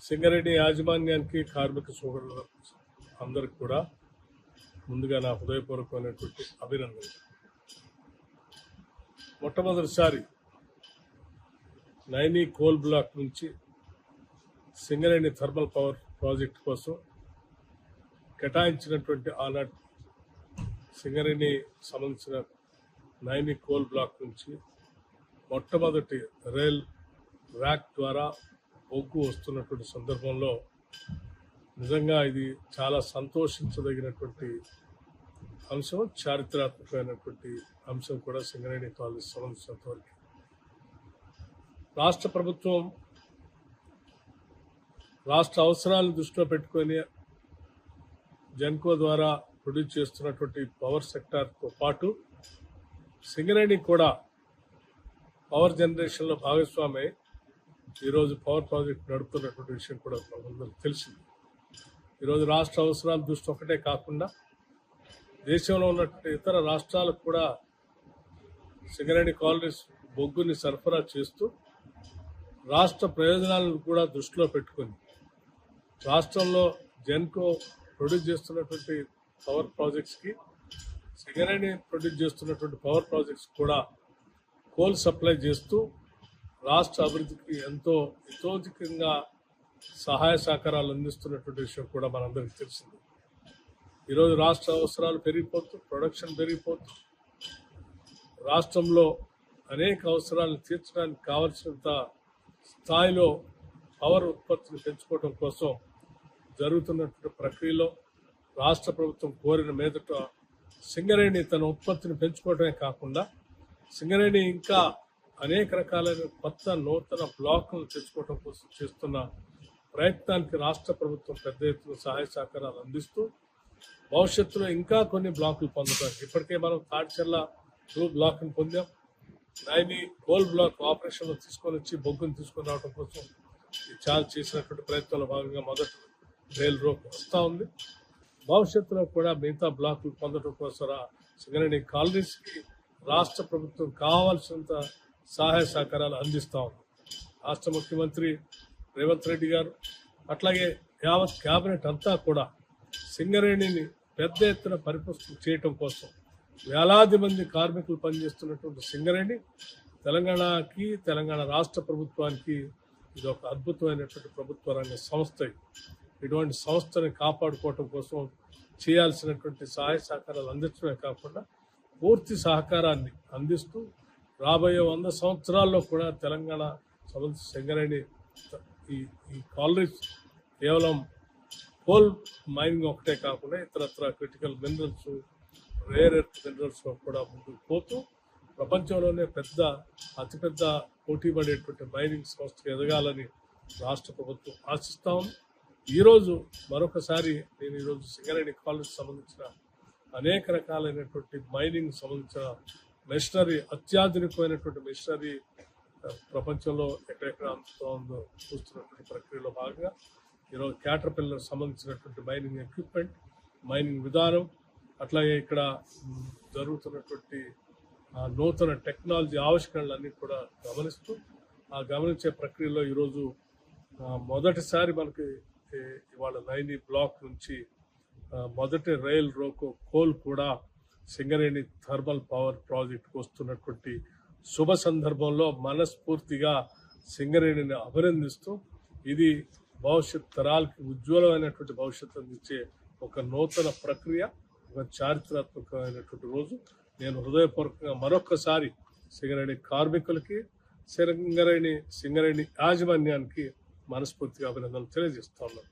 సింగరేణి యాజమాన్యానికి కార్మిక సోదరులు అందరికి కూడా ముందుగా నా హృదయపూర్వకమైనటువంటి అభినందనలు. మొట్టమొదటిసారి నైని కోల్ బ్లాక్ నుంచి సింగరేణి థర్మల్ పవర్ ప్రాజెక్ట్ కోసం కేటాయించినటువంటి ఆనాటి సింగరేణి సంబంధించిన నైని కోల్ బ్లాక్ నుంచి మొట్టమొదటి రైల్ ర్యాక్ ద్వారా బొగ్గు వస్తున్నటువంటి సందర్భంలో నిజంగా ఇది చాలా సంతోషించదగినటువంటి అంశం, చారిత్రాత్మకమైనటువంటి అంశం కూడా సింగరేణి కాలేజ్ సంబంధించినంత వరకు. రాష్ట్ర ప్రభుత్వం రాష్ట్ర అవసరాలను దృష్టిలో పెట్టుకొని జెన్కో ద్వారా ప్రొడ్యూస్ చేస్తున్నటువంటి పవర్ సెక్టార్తో పాటు సింగరేణి కూడా పవర్ జనరేషన్లో భాగస్వామి ఈరోజు పవర్ ప్రాజెక్ట్ నడుపుతున్నటువంటి విషయం కూడా మనందరికీ తెలిసింది. ఈరోజు రాష్ట్ర అవసరాల దృష్టి ఒకటే కాకుండా దేశంలో ఉన్నటువంటి ఇతర రాష్ట్రాలకు కూడా సింగరేణి కాలనీస్ బొగ్గుని సరఫరా చేస్తూ రాష్ట్ర ప్రయోజనాలను కూడా దృష్టిలో పెట్టుకుని రాష్ట్రంలో జెన్కో ప్రొడ్యూస్ చేస్తున్నటువంటి పవర్ ప్రాజెక్ట్స్కి సింగరేణి ప్రొడ్యూస్ చేస్తున్నటువంటి పవర్ ప్రాజెక్ట్స్ కూడా కోల్ సప్లై చేస్తూ రాష్ట్ర అభివృద్ధికి ఎంతో హితోధికంగా సహాయ సహకారాలు అందిస్తున్నటువంటి విషయం కూడా మనందరికీ తెలిసింది. ఈరోజు రాష్ట్ర అవసరాలు పెరిగిపోతూ ప్రొడక్షన్ పెరిగిపోతూ రాష్ట్రంలో అనేక అవసరాలను తీర్చడానికి కావలసినంత స్థాయిలో పవర్ ఉత్పత్తిని పెంచుకోవడం కోసం జరుగుతున్నటువంటి ప్రక్రియలో రాష్ట్ర ప్రభుత్వం కోరిన మీదట సింగరేణి తన ఉత్పత్తిని పెంచుకోవడమే కాకుండా సింగరేణి ఇంకా అనేక రకాలైన కొత్త నూతన బ్లాకులను తెచ్చుకోవడం కోసం చేస్తున్న ప్రయత్నానికి రాష్ట్ర ప్రభుత్వం పెద్ద ఎత్తున సహాయ సహకారాలు అందిస్తూ భవిష్యత్తులో ఇంకా కొన్ని బ్లాకులు పొందుతారు. ఇప్పటికే మనం తాడిచెర్ల 2 బ్లాక్ని పొందాం. నైని కోల్ బ్లాక్ ఆపరేషన్లో తీసుకొని వచ్చి బొగ్గును తీసుకొని రావడం కోసం చాలా చేసినటువంటి ప్రయత్నంలో భాగంగా మొదటి రైల్ రోడ్ వస్తూ ఉంది. భవిష్యత్తులో కూడా మిగతా బ్లాకులు పొందడం కోసం సింగరేణి కాలనీస్కి రాష్ట్ర ప్రభుత్వం కావాల్సినంత సహాయ సహకారాలు అందిస్తూ ఉంది. రాష్ట్ర ముఖ్యమంత్రి రేవంత్ రెడ్డి గారు అట్లాగే యావత్ క్యాబినెట్ అంతా కూడా సింగరేణిని పెద్ద ఎత్తున పరిపుష్టం చేయటం కోసం వేలాది మంది కార్మికులు పనిచేస్తున్నటువంటి సింగరేణి తెలంగాణకి తెలంగాణ రాష్ట్ర ప్రభుత్వానికి ఇది ఒక అద్భుతమైనటువంటి ప్రభుత్వ రంగ సంస్థ. ఇటువంటి సంస్థని కాపాడుకోవటం కోసం చేయాల్సినటువంటి సహాయ సహకారాలు అందించడమే కాకుండా పూర్తి సహకారాన్ని అందిస్తూ రాబోయే 100 సంవత్సరాల్లో కూడా తెలంగాణ సంబంధించిన సింగరేణి ఈ కాలనీస్ కేవలం కోల్ మైనింగ్ ఒకటే కాకుండా ఇతరత్ర critical minerals, rare earth minerals కూడా ముందుకు పోతూ ప్రపంచంలోనే అతిపెద్ద పోటీ పడేటువంటి మైనింగ్ సంస్థకు ఎదగాలని రాష్ట్ర ప్రభుత్వం ఆశిస్తా ఉంది. ఈరోజు మరొకసారి నేను ఈరోజు సింగరేణి కాలేజ్ సంబంధించిన అనేక రకాలైనటువంటి మైనింగ్ సంబంధించిన మెషినరీ, అత్యాధునికమైనటువంటి మెషినరీ ప్రపంచంలో ఎక్కడెక్కడ అందుతూ ఉందో చూస్తున్నటువంటి ప్రక్రియలో భాగంగా ఈరోజు క్యాటర్పిల్లర్ సంబంధించినటువంటి మైనింగ్ ఎక్విప్మెంట్, మైనింగ్ విధానం, అట్లాగే ఇక్కడ జరుగుతున్నటువంటి నూతన టెక్నాలజీ ఆవిష్కరణలన్నీ కూడా గమనిస్తూ గమనించే ప్రక్రియలో ఈరోజు మొదటిసారి మనకి ఇవాళ నైని బ్లాక్ నుంచి మొదటి రైల్ రోకో కోల్ కూడా సింగరేణి థర్మల్ పవర్ ప్రాజెక్టుకు వస్తున్నటువంటి శుభ సందర్భంలో మనస్ఫూర్తిగా సింగరేణిని అభినందిస్తూ ఇది భవిష్యత్ తరాలకి ఉజ్వలమైనటువంటి భవిష్యత్తు అందించే ఒక నూతన ప్రక్రియ, ఒక చారిత్రాత్మకమైనటువంటి రోజు. నేను హృదయపూర్వకంగా మరొక్కసారి సింగరేణి కార్మికులకి సింగరేణి యాజమాన్యానికి మనస్ఫూర్తిగా అభినందనలు తెలియజేస్తా ఉన్నాను.